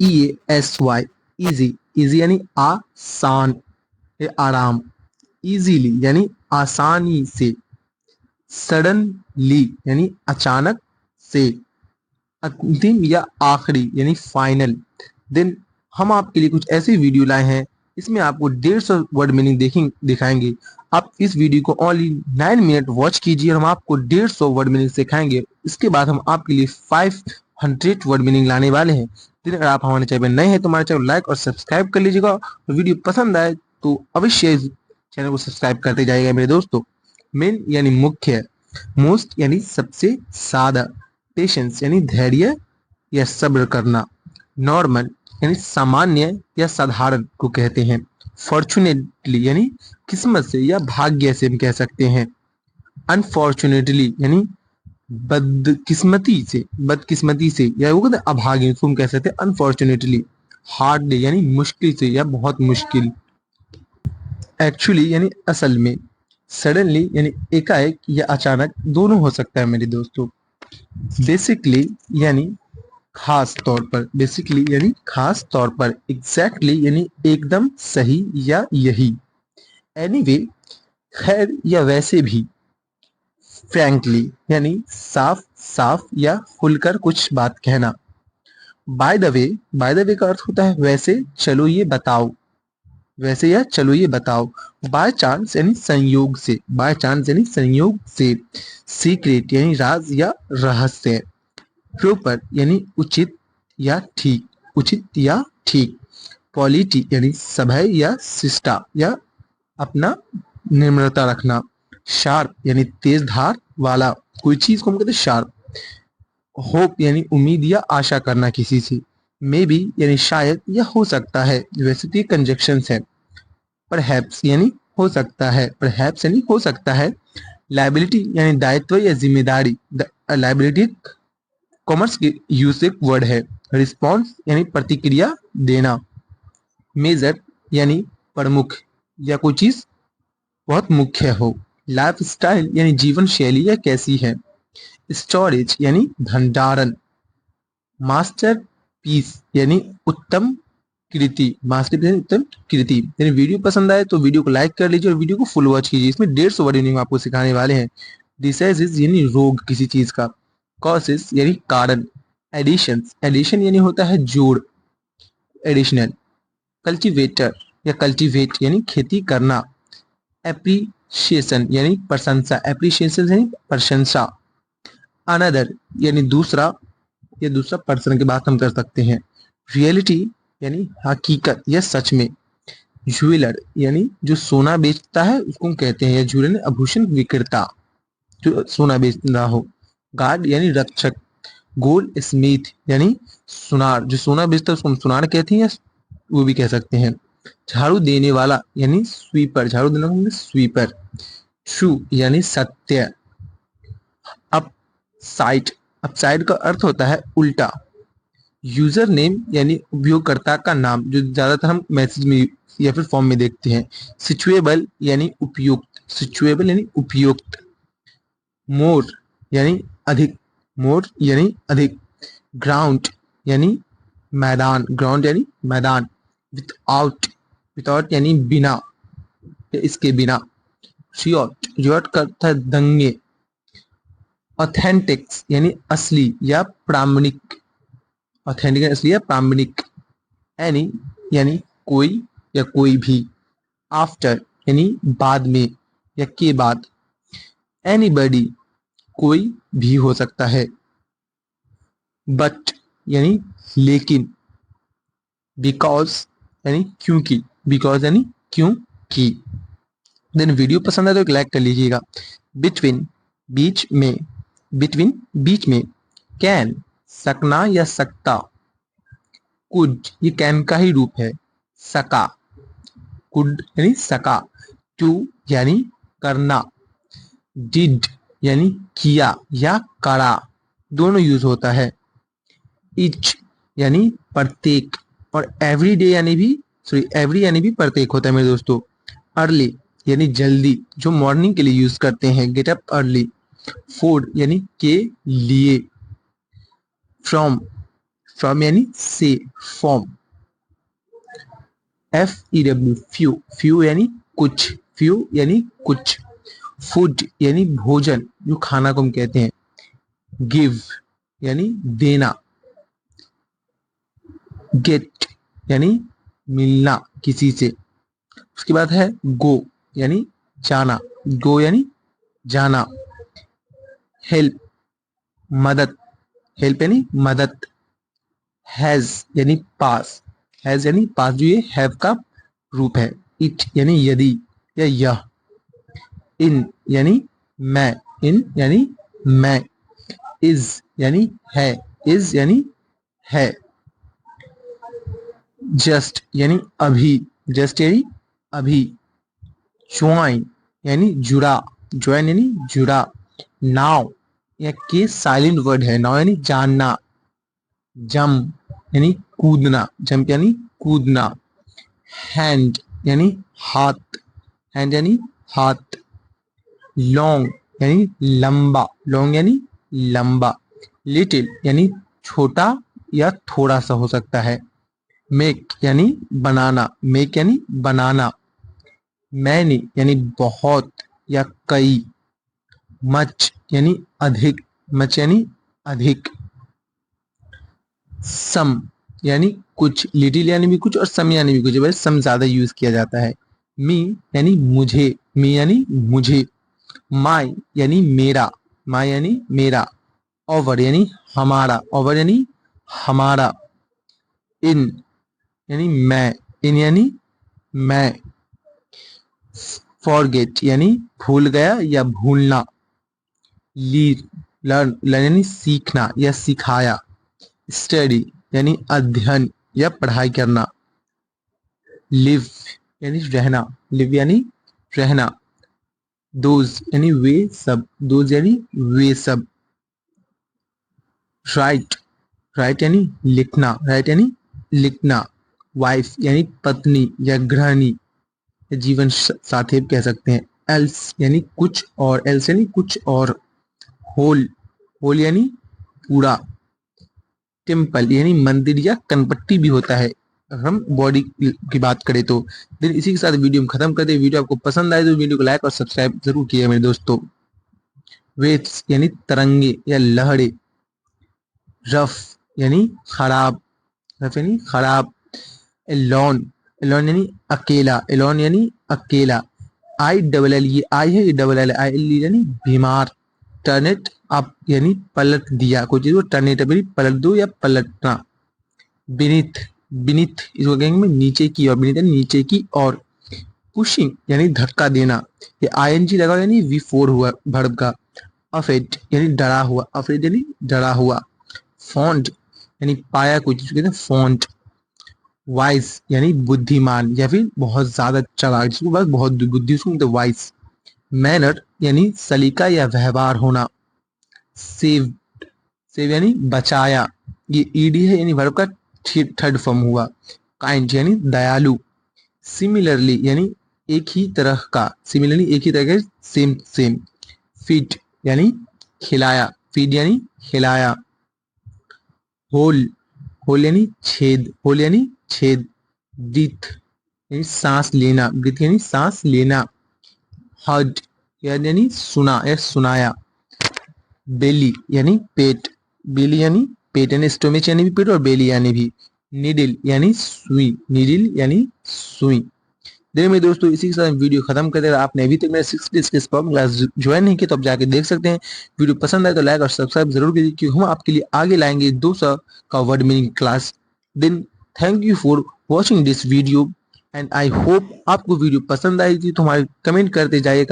EASY, easy, easy यानी आसान या आराम, इजीली यानी आसानी से, सडनली यानी अचानक से, अंतिम या आखिरी यानी फाइनल। देन हम आपके लिए कुछ ऐसी वीडियो लाए हैं, इसमें आपको 150 वर्ड मीनिंग दिखाएंगे। आप इस वीडियो को ओनली 9 मिनट वॉच कीजिए और हम आपको 150 वर्ड मीनिंग सिखाएंगे। इसके बाद हम आपके लिए 500 वर्ड मीनिंग लाने वाले हैं। लेकिन अगर आप हमारे चैनल में नए हैं तो हमारे चैनल लाइक और सब्सक्राइब कर लीजिएगा, और वीडियो पसंद आए तो अवश्य इस चैनल को सब्सक्राइब करते जाइएगा मेरे दोस्तों। मेन यानी मुख्य, मोस्ट यानी सबसे सादा, पेशेंस यानी धैर्य या सब्र करना, नॉर्मल यानी सामान्य या साधारण को कहते हैं, फॉर्चुनेटली यानी किस्मत से या भाग्य से हम कह सकते हैं, अनफॉर्चुनेटली यानी बदकिस्मती से या वो कहते हैं अभागे, उसको हम कह सकते हैं अनफॉर्चुनेटली, हार्डली यानी मुश्किल से या बहुत मुश्किल, एक्चुअली यानी असल में, सडनली यानी एकाएक या अचानक, दोनों हो सकता है मेरे दोस्तों, बेसिकली यानी खास तौर पर, बेसिकली यानी खास तौर पर, एग्जैक्टली यानी एकदम सही या यही, एनीवे खैर या वैसे भी, फ्रैंकली यानी साफ साफ या खुलकर कुछ बात कहना, by the way, by the way का अर्थ होता है वैसे चलो ये बताओ, वैसे या चलो ये बताओ, बाय चांस यानी संयोग से, बाय चांस यानी संयोग से, सीक्रेट यानी राज या रहस्य, प्रॉपर यानी उचित या ठीक, उचित या ठीक, पॉलिटी यानी सभ्य या शिष्टा या अपना निम्रता रखना, शार्प यानी तेज धार वाला, कोई चीज को हम कहते हैं शार्प, होप यानी उम्मीद या आशा करना किसी से, मे बी यानी शायद या हो सकता है, वैसे तो ये कंजक्शंस है, परहैप्स यानी हो सकता है, परहैप्स यानी हो सकता है, लाइबिलिटी यानी दायित्व या जिम्मेदारी, लाइबिलिटी कॉमर्स के यूज से एक वर्ड है, रिस्पॉन्स यानी प्रतिक्रिया देना, मेजर यानी प्रमुख या कोई चीज बहुत मुख्य हो, लाइफ स्टाइल यानी जीवन शैली या कैसी है, स्टोरेज यानी भंडारण, मास्टर पीस यानी उत्तम कृति, मास्टर यानी उत्तम कृति। यानी वीडियो पसंद आए तो वीडियो को लाइक कर लीजिए और वीडियो को फुल वॉच कीजिए। इसमें 150 वर्ड मीनिंग आपको सिखाने वाले हैं। डिसीज यानी रोग किसी चीज का, कॉसेस यानी कारण, एडिशन, एडिशन यानी होता है जोड़, एडिशनल, कल्टीवेटर या कल्टीवेट यानी खेती करना, एप्रिशिएशन यानी प्रशंसा, एप्रिशिएशन यानी प्रशंसा, अनदर यानी दूसरा या दूसरा पर्सन की बात हम कर सकते हैं, रियलिटी यानी हकीकत या सच में, ज्वेलर यानी जो सोना बेचता है उसको हम कहते हैं, या ज्वेलर आभूषण विक्रेता जो सोना बेच रहा हो, गार्ड यानी रक्षक, गोल्ड स्मिथ यानी सुनार जो सोना बेचता है उसको हम सुनार कहते हैं या वो भी कह सकते हैं, झाड़ू देने वाला यानी स्वीपर, झाड़ू देने वाला स्वीपर, ट्रू यानी सत्य, अप साइड, अपसाइड का अर्थ होता है उल्टा, यूजर नेम यानी उपयोगकर्ता का नाम जो ज्यादातर हम मैसेज में या फिर फॉर्म में देखते हैं, सिचुएबल यानी उपयुक्त, सिचुएबल यानी उपयुक्त, मोर यानी अधिक, मोर यानी अधिक, ग्राउंड यानी मैदान, ग्राउंड यानी मैदान, विदाउट, विदाउट यानी बिना या इसके बिना, रियॉट, रियॉट का अर्थ है दंगे, ऑथेंटिक्स यानी असली या प्रामाणिक, ऑथेंटिक असली या प्रामाणिक, एनी यानी कोई या कोई भी, आफ्टर यानी बाद में या के बाद, एनीबडी कोई भी हो सकता है, बट यानी लेकिन, बिकॉज यानी क्योंकि, बिकॉज यानी क्योंकि। देन वीडियो पसंद है तो एक लाइक कर लीजिएगा। बिटवीन बीच में, बिटवीन बीच में, कैन सकना या सकता, कुड ये कैन का ही रूप है, सका, कुड यानी सका, टू यानी करना, डिड यानी किया या करा, दोनों यूज होता है, इच यानी प्रत्येक, और एवरी डे यानी भी, सॉरी एवरी यानी भी प्रत्येक होता है मेरे दोस्तों, अर्ली यानी जल्दी जो मॉर्निंग के लिए यूज करते हैं, गेट अप अर्ली, फॉर यानी के लिए, फ्रॉम फ्रॉम यानी से, फ्रॉम। FEW फ्यू, फ्यू यानी कुछ, फ्यू यानी कुछ। फूड यानी भोजन, जो खाना को हम कहते हैं। गिव यानी देना। गेट यानी मिलना किसी से। उसके बाद है गो यानी जाना, गो यानी जाना। हेल्प मदद, हेल्प यानी मदद। हैज यानी पास, हैज यानी पास, जो ये हैव का रूप है। इट यानी यदि या यह। इन यानी मैं, इन यानी मैं। इज यानी है, इज यानी है। जस्ट यानी अभी, जस्ट यानी अभी। ज्वाइन यानी जुड़ा, ज्वाइन यानी जुड़ा। नाउ या के साइलेंट वर्ड है, नाउ यानी जानना। जंप यानी कूदना, जंप यानी कूदना। हैंड यानी हाथ, हैंड यानी हाथ। लॉन्ग यानी लंबा, लॉन्ग यानी लंबा। लिटिल यानी छोटा या थोड़ा सा हो सकता है। मेक यानी बनाना, मेक यानी बनाना। मैनी यानी बहुत या कई। मच यानी अधिक, मच यानी अधिक। सम यानी कुछ, लिटिल यानी भी कुछ और सम यानी भी कुछ, बस सम ज्यादा यूज किया जाता है। मी यानी मुझे, मी यानी मुझे। माई यानी मेरा, माई यानी मेरा। ओवर यानी हमारा, ओवर यानी हमारा। इन यानी मैं, इन यानी मैं। फॉरगेट यानी भूल गया या भूलना। लीड लर्न, लर्न यानी सीखना या सिखाया। स्टडी यानी अध्ययन या पढ़ाई करना। लिव यानी रहना, लिव यानी रहना। दोज यानी वे सब, दोज यानी वे सब। राइट, राइट यानी लिखना, राइट यानी लिखना। वाइफ यानी पत्नी या गृहिणी या जीवन साथी कह सकते हैं। एल्स यानी कुछ और, एल्स यानी कुछ और। होल, होल यानी पूरा। टेम्पल यानी मंदिर या कनपट्टी भी होता है अगर हम बॉडी की बात करें तो। देन इसी के साथ वीडियो हम खत्म करते हैं। वीडियो आपको पसंद आए तो वीडियो को लाइक और सब्सक्राइब जरूर कीजिए मेरे दोस्तों। वेव्स यानी तरंगे या लहरें। रफ यानी खराब, रफ यानी खराब। एलोन, एलोन यानी अकेला, एलोन यानी अकेला। आई डबल एल, ये आई है, ये डबल एल, आई एल यानी बीमार। टर्नेट अप यानी पलट दिया, कोई चीज को टर्नेट अप यानी पलट दो या पलटना। बिनिथ, बिनिथ इसको कहेंगे नीचे की और, बिनिथ यानी नीचे की और। पुशिंग यानी धक्का देना, ये आईएनजी लगा यानी V4 हुआ वर्ब का। अफेड यानी डरा हुआ, अफेड यानी डरा हुआ। फॉन्ट यानी पाया, कोई चीज कहते हैं फॉन्ट। वाइस यानी बुद्धिमान या फिर बहुत ज्यादा चालाक, जिसको पास बहुत बुद्धि उसको मतलब वाइस। मैनर यानी सलीका या व्यवहार होना। सेव, सेव यानी बचाया, ये ईडी है यानी वर्ब का थर्ड फॉर्म हुआ। काइंड यानी दयालु। सिमिलरली यानी एक ही तरह का, सिमिलरली एक ही तरह का, सेम सेम। फीड यानी खिलाया, फीड यानी खिलाया। होल, होल यानी छेद, होल यानी छेद। ब्रीथ यानी सांस लेना, ब्रीथ यानी सांस लेना। हर्ड यानी सुना या सुनाया। बेली यानी पेट, बेली यानी पेट यानी स्टोमिच यानी भी पेट और बेली यानी भी। निडिल यानी सुई, निडिल यानी सुई। देखिए मेरे दोस्तों इसी के साथ वीडियो खत्म कर देगा। आपने अभी तक मेरा 6 डेज के स्पॉट क्लास ज्वाइन नहीं किया तो आप जाके देख सकते हैं। वीडियो पसंद आए तो लाइक और सब्सक्राइब जरूर कीजिए क्योंकि हम आपके लिए आगे लाएंगे 200 का word meaning class. Then thank you for watching this video and I hope आपको वीडियो पसंद आएगी तो हमारे कमेंट करते जाइएगा।